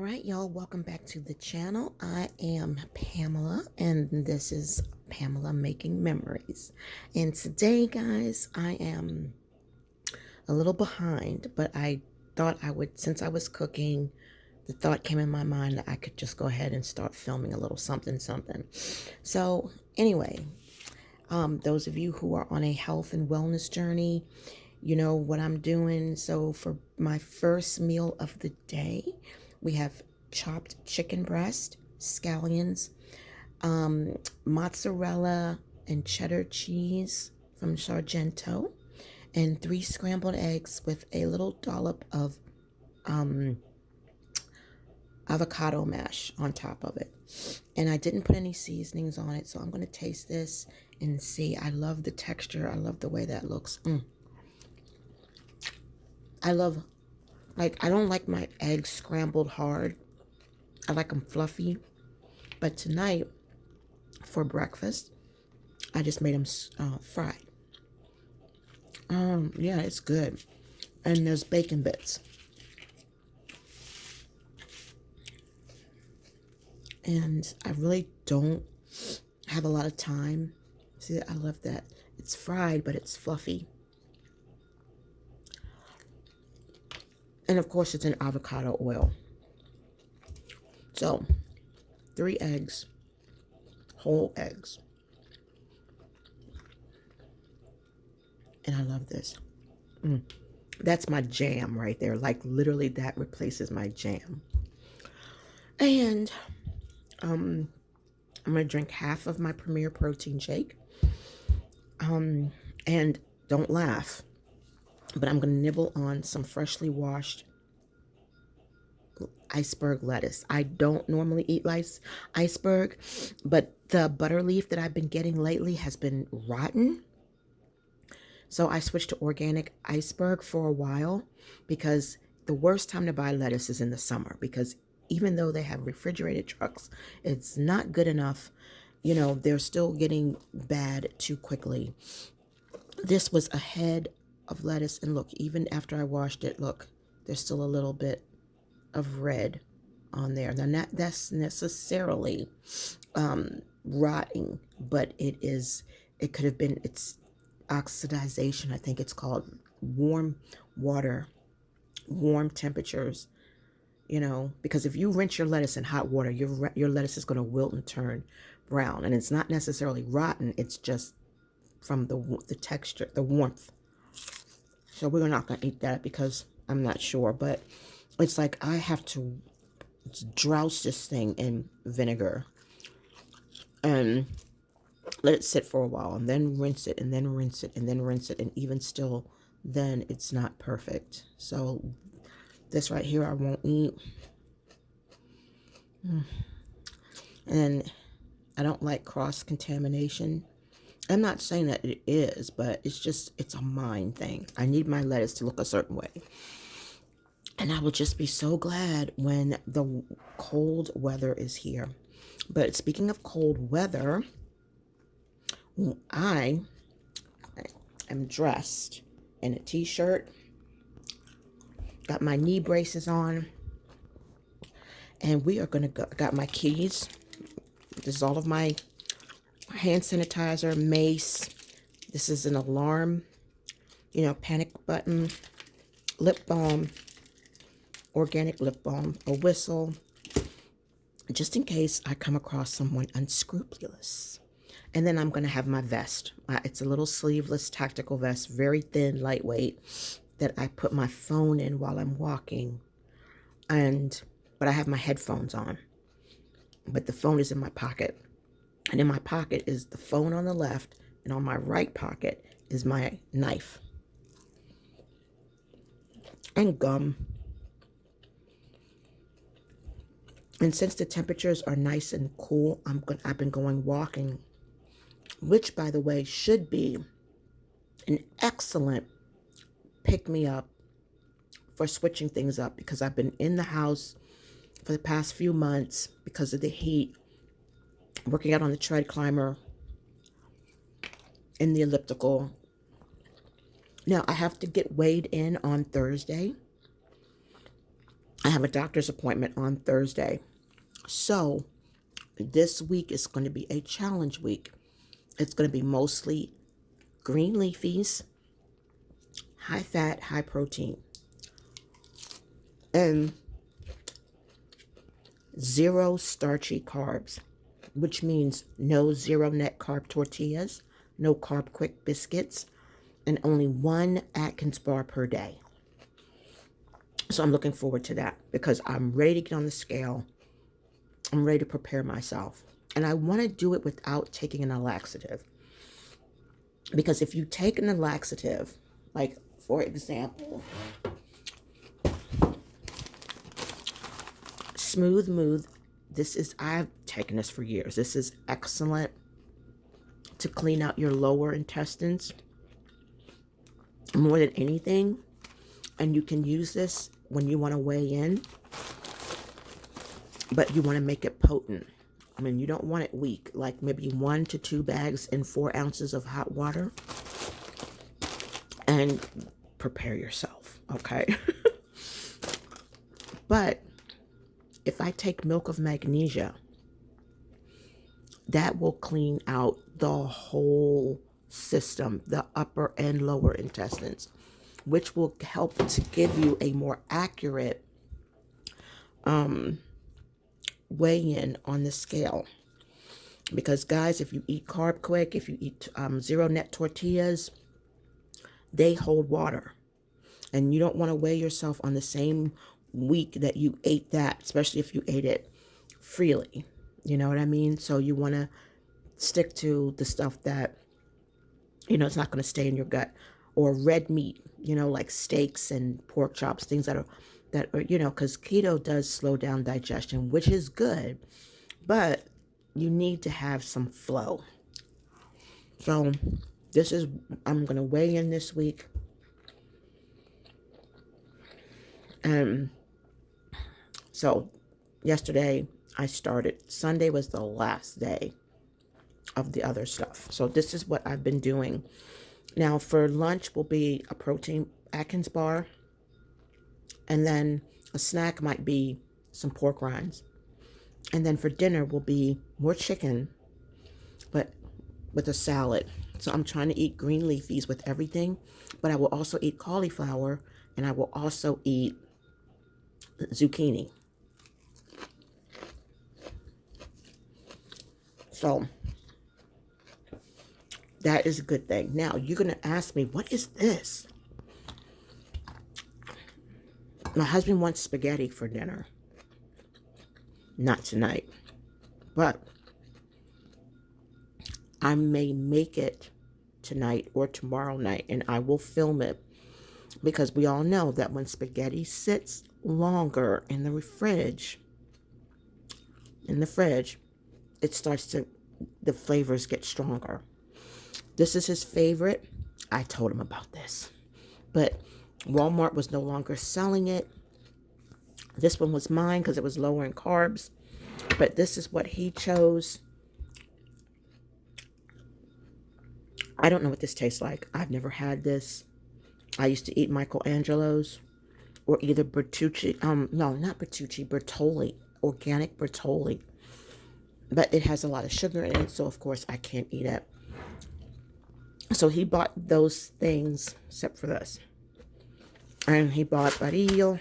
right, y'all, welcome back to the channel. I am Pamela, and this is Pamela Making Memories. And today, guys, I am a little behind, but I thought I would, since I was cooking, the thought came in my mind that I could just go ahead and start filming a little something. So, anyway, those of you who are on a health and wellness journey, you know what I'm doing. So for my first meal of the day, we have chopped chicken breast, scallions, mozzarella and cheddar cheese from Sargento, and 3 scrambled eggs with a little dollop of avocado mash on top of it. And I didn't put any seasonings on it, so I'm going to taste this and see. I love the texture. I love the way that looks. I love, like, I don't like my eggs scrambled hard. I like them fluffy. But tonight, for breakfast, I just made them fried. Yeah, it's good. And there's bacon bits. And I really don't have a lot of time. See, I love that. It's fried, but it's fluffy. And of course, it's in avocado oil. So, 3 eggs, whole eggs. And I love this. That's my jam right there. Like, literally, that replaces my jam. And I'm going to drink half of my Premier Protein shake. And don't laugh, but I'm going to nibble on some freshly washed iceberg lettuce. I don't normally eat iceberg, but the butter leaf that I've been getting lately has been rotten. So I switched to organic iceberg for a while, because the worst time to buy lettuce is in the summer, because even though they have refrigerated trucks, it's not good enough. You know, they're still getting bad too quickly. This was a head of lettuce, and look, even after I washed it, look, there's still a little bit of red on there. Now, not that's necessarily rotting, but it could have been, it's oxidization, I think it's called. Warm water, warm temperatures, you know, because if you rinse your lettuce in hot water, your lettuce is going to wilt and turn brown. And it's not necessarily rotten, it's just from the texture, the warmth. So we're not going to eat that because I'm not sure, but it's like I have to douse this thing in vinegar and let it sit for a while, and then rinse it, and then rinse it, and then rinse it, and even still, then it's not perfect. So this right here I won't eat. And I don't like cross-contamination. I'm not saying that it is, but it's a mind thing. I need my lettuce to look a certain way. And I will just be so glad when the cold weather is here. But speaking of cold weather, I am dressed in a t-shirt, got my knee braces on, and we are going to go. Got my keys. This is all of my hand sanitizer, mace. This is an alarm, you know, panic button, lip balm, organic lip balm, a whistle, just in case I come across someone unscrupulous. And then I'm going to have my vest. It's a little sleeveless tactical vest, very thin, lightweight, that I put my phone in while I'm walking. But I have my headphones on. But the phone is in my pocket. And in my pocket is the phone on the left, and on my right pocket is my knife. And gum. And since the temperatures are nice and cool, I've been going walking, which, by the way, should be an excellent pick-me-up for switching things up, because I've been in the house for the past few months because of the heat, working out on the tread climber, in the elliptical. Now, I have to get weighed in on Thursday. I have a doctor's appointment on Thursday. So this week is going to be a challenge week. It's going to be mostly green leafies, high fat, high protein, and zero starchy carbs, which means no zero net carb tortillas, no carb quick biscuits, and only one Atkins bar per day. So I'm looking forward to that because I'm ready to get on the scale. I'm ready to prepare myself. And I want to do it without taking a laxative. Because if you take a laxative, like for example, Smooth Move, I've taken this for years. This is excellent to clean out your lower intestines more than anything. And you can use this when you want to weigh in, but you want to make it potent. I mean, you don't want it weak, like maybe 1 to 2 bags in 4 ounces of hot water. And prepare yourself, okay? But if I take milk of magnesia, that will clean out the whole system, the upper and lower intestines, which will help to give you a more accurate weigh-in on the scale. Because guys, if you eat carb quick, if you eat zero net tortillas, they hold water. And you don't want to weigh yourself on the same week that you ate that, especially if you ate it freely. You know what I mean? So you want to stick to the stuff that, it's not going to stay in your gut. Or red meat, like steaks and pork chops, things that are, because keto does slow down digestion, which is good, but you need to have some flow. So I'm going to weigh in this week. So yesterday I started. Sunday was the last day of the other stuff. So this is what I've been doing. Now for lunch will be a protein Atkins bar. And then a snack might be some pork rinds. And then for dinner will be more chicken, but with a salad. So I'm trying to eat green leafies with everything, but I will also eat cauliflower, and I will also eat zucchini. So that is a good thing. Now you're going to ask me, what is this? My husband wants spaghetti for dinner. Not tonight. But I may make it tonight or tomorrow night, and I will film it. Because we all know that when spaghetti sits longer in the fridge, it starts to, the flavors get stronger. This is his favorite. I told him about this. But Walmart was no longer selling it. This one was mine because it was lower in carbs. But this is what he chose. I don't know what this tastes like. I've never had this. I used to eat Michelangelo's or either Bertucci. No, not Bertucci. Bertolli. Organic Bertolli. But it has a lot of sugar in it, so of course I can't eat it. So he bought those things, except for this. And he bought Barilla,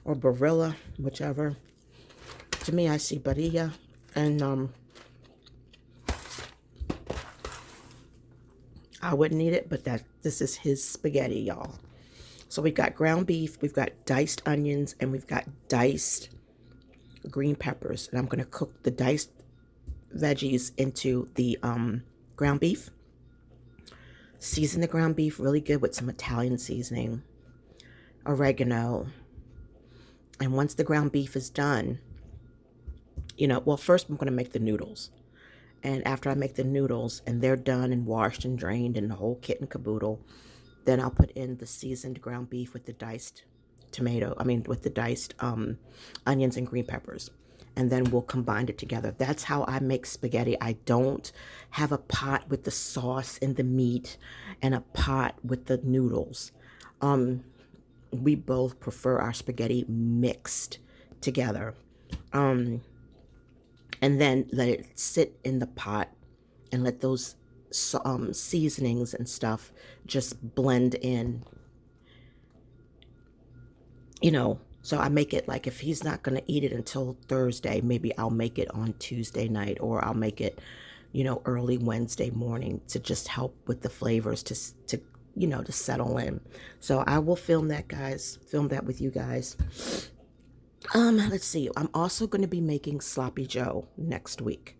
or Barilla, whichever. To me, I see Barilla. And I wouldn't eat it, but this is his spaghetti, y'all. So we've got ground beef, we've got diced onions, and we've got diced green peppers. And I'm going to cook the diced veggies into the ground beef. Season the ground beef really good with some Italian seasoning, oregano. And once the ground beef is done, first I'm going to make the noodles. And after I make the noodles and they're done and washed and drained and the whole kit and caboodle, then I'll put in the seasoned ground beef with the diced with the diced onions and green peppers. And then we'll combine it together. That's how I make spaghetti. I don't have a pot with the sauce and the meat and a pot with the noodles. we both prefer our spaghetti mixed together. And then let it sit in the pot and let those seasonings and stuff just blend in, So I make it like if he's not going to eat it until Thursday, maybe I'll make it on Tuesday night, or I'll make it, early Wednesday morning to just help with the flavors to settle in. So I will film that with you guys. Let's see. I'm also going to be making sloppy joe next week.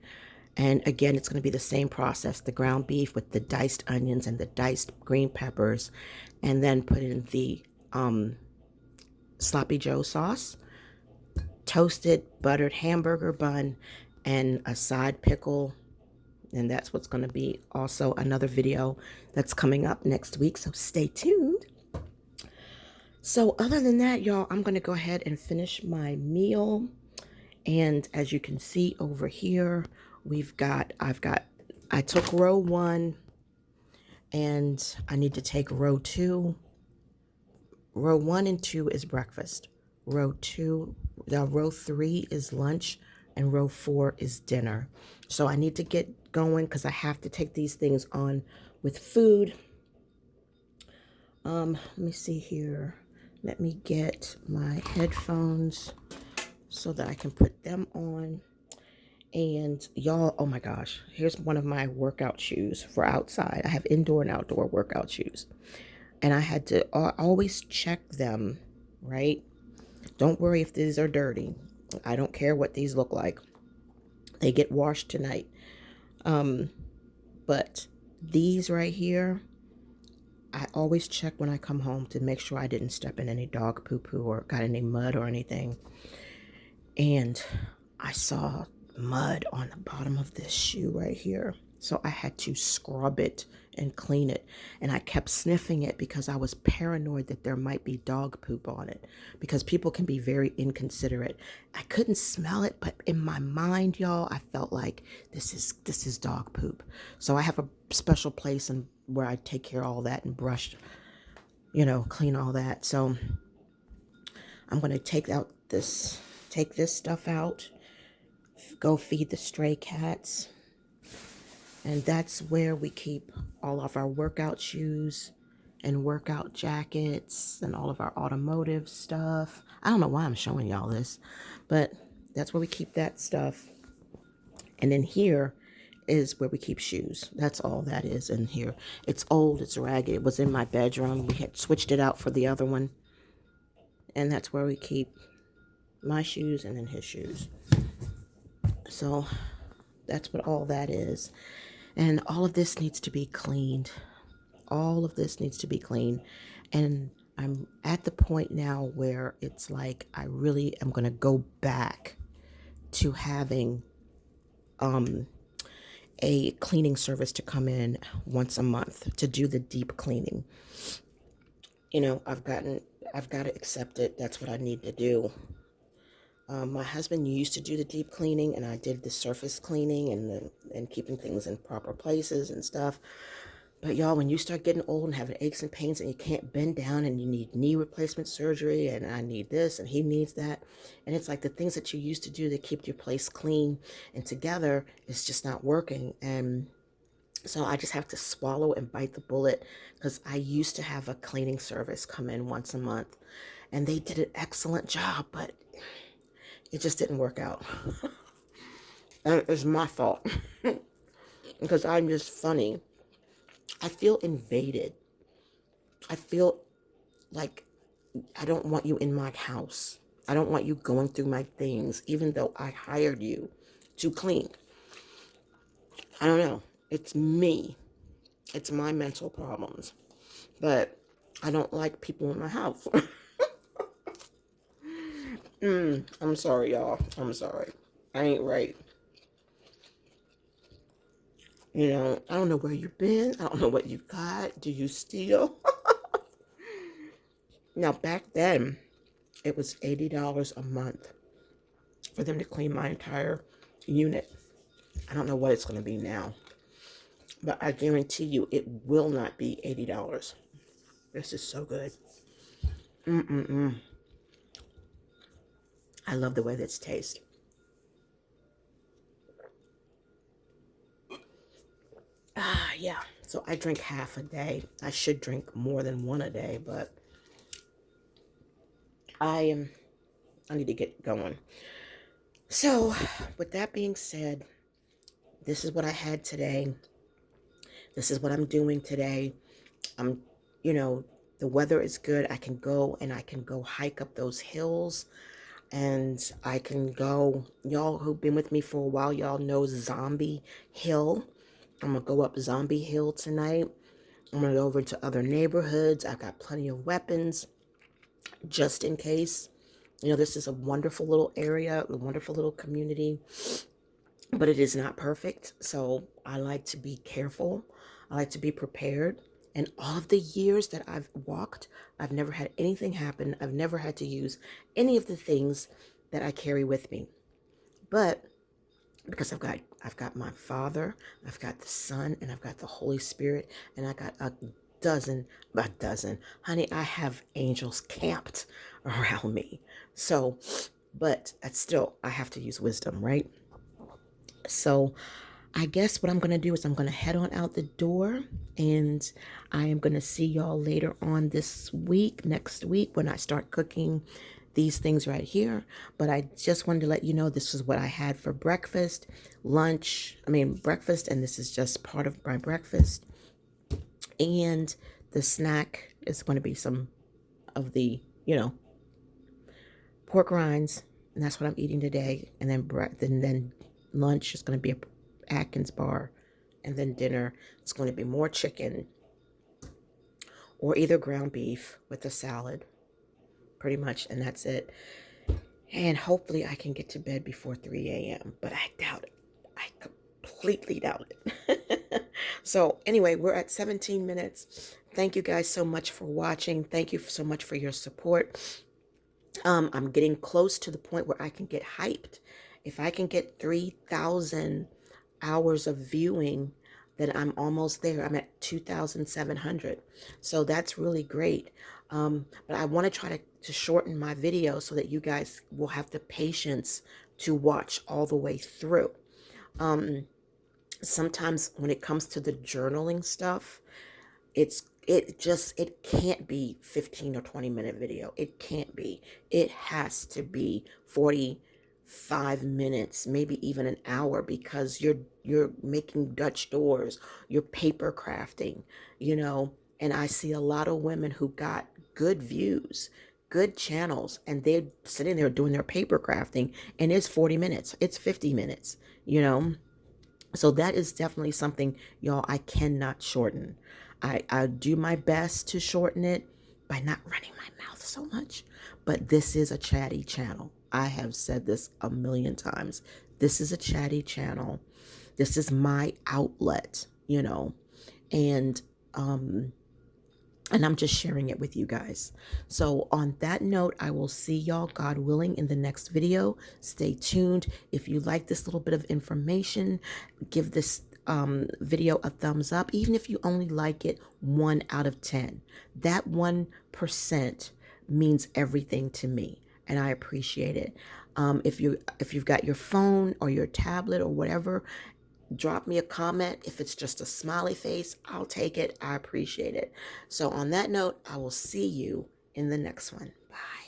And again, it's going to be the same process, the ground beef with the diced onions and the diced green peppers, and then put in the sloppy joe sauce, toasted buttered hamburger bun, and a side pickle. And that's what's going to be also another video that's coming up next week, so stay tuned. So other than that, y'all, I'm going to go ahead and finish my meal. And as you can see over here, I took row 1 and I need to take row 2. Row 1 and 2 is breakfast. Row 3 is lunch, and row 4 is dinner. So I need to get going because I have to take these things on with food. Let me see here. Let me get my headphones so that I can put them on. And y'all, oh my gosh, here's one of my workout shoes for outside. I have indoor and outdoor workout shoes. And I had to always check them, right? Don't worry if these are dirty. I don't care what these look like. They get washed tonight. But these right here, I always check when I come home to make sure I didn't step in any dog poo-poo or got any mud or anything. And I saw mud on the bottom of this shoe right here. So I had to scrub it and clean it. And I kept sniffing it because I was paranoid that there might be dog poop on it, because people can be very inconsiderate. I couldn't smell it, but in my mind, y'all, I felt like this is dog poop. So I have a special place where I take care of all that and brush, clean all that. So I'm going to take this stuff out, go feed the stray cats. And that's where we keep all of our workout shoes and workout jackets and all of our automotive stuff. I don't know why I'm showing y'all this, but that's where we keep that stuff. And then here is where we keep shoes. That's all that is in here. It's old, it's ragged. It was in my bedroom. We had switched it out for the other one. And that's where we keep my shoes and then his shoes. So that's what all that is. And all of this needs to be cleaned. All of this needs to be cleaned. And I'm at the point now where it's like I really am going to go back to having a cleaning service to come in once a month to do the deep cleaning. I've got to accept it. That's what I need to do. My husband used to do the deep cleaning, and I did the surface cleaning and keeping things in proper places and stuff. But y'all, when you start getting old and having aches and pains and you can't bend down and you need knee replacement surgery and I need this and he needs that, and it's like the things that you used to do to keep your place clean and together is just not working. And so I just have to swallow and bite the bullet, because I used to have a cleaning service come in once a month and they did an excellent job, but it just didn't work out. And it's my fault because I'm just funny. I feel invaded. I feel like I don't want you in my house. I don't want you going through my things, even though I hired you to clean. I don't know. It's me. It's my mental problems. But I don't like people in my house. I'm sorry, y'all. I'm sorry. I ain't right. I don't know where you've been. I don't know what you got. Do you steal? Now, back then, it was $80 a month for them to clean my entire unit. I don't know what it's going to be now, but I guarantee you it will not be $80. This is so good. Mm-mm-mm. I love the way this tastes. Ah, yeah. So I drink half a day. I should drink more than one a day, but I I need to get going. So, with that being said, this is what I had today. This is what I'm doing today. I'm, you know, the weather is good. I can go and I can go hike up those hills, and I can go. Y'all who've been with me for a while, y'all know Zombie Hill. I'm gonna go up Zombie Hill tonight. I'm gonna go over to other neighborhoods. I've got plenty of weapons just in case. This is a wonderful little area, a wonderful little community, but it is not perfect. So I like to be careful. I like to be prepared. And all of the years that I've walked, I've never had anything happen. I've never had to use any of the things that I carry with me. But because I've got my Father, I've got the Son, and I've got the Holy Spirit, and I got a dozen, honey, I have angels camped around me. So, but still, I have to use wisdom, right? So I guess what I'm going to do is I'm going to head on out the door, and I am going to see y'all later on this week, next week, when I start cooking these things right here. But I just wanted to let you know this is what I had for breakfast, breakfast, and this is just part of my breakfast. And the snack is going to be some of the, pork rinds, and that's what I'm eating today. And then lunch is going to be a Atkins bar, and then dinner is going to be more chicken or either ground beef with a salad, pretty much, and that's it. And hopefully I can get to bed before 3 a.m., but I doubt it. I completely doubt it. So anyway, we're at 17 minutes. Thank you guys so much for watching. Thank you so much for your support. I'm getting close to the point where I can get hyped. If I can get 3,000 hours of viewing, then I'm almost there. I'm at 2,700. So that's really great. But I want to try to shorten my video so that you guys will have the patience to watch all the way through. Sometimes when it comes to the journaling stuff, it can't be 15 or 20-minute video. It can't be. It has to be 45 minutes, maybe even an hour, because you're making Dutch doors, you're paper crafting, and I see a lot of women who got good views, good channels, and they're sitting there doing their paper crafting, and it's 40 minutes, it's 50 minutes, so that is definitely something, y'all, I cannot shorten. I do my best to shorten it by not running my mouth so much. But this is a chatty channel. I have said this a million times. This is a chatty channel. This is my outlet, and I'm just sharing it with you guys. So on that note, I will see y'all, God willing, in the next video. Stay tuned. If you like this little bit of information, give this video a thumbs up. Even if you only like it 1 out of 10, that 1% means everything to me, and I appreciate it. If you've got your phone or your tablet or whatever, drop me a comment. If it's just a smiley face, I'll take it. I appreciate it. So on that note, I will see you in the next one. Bye.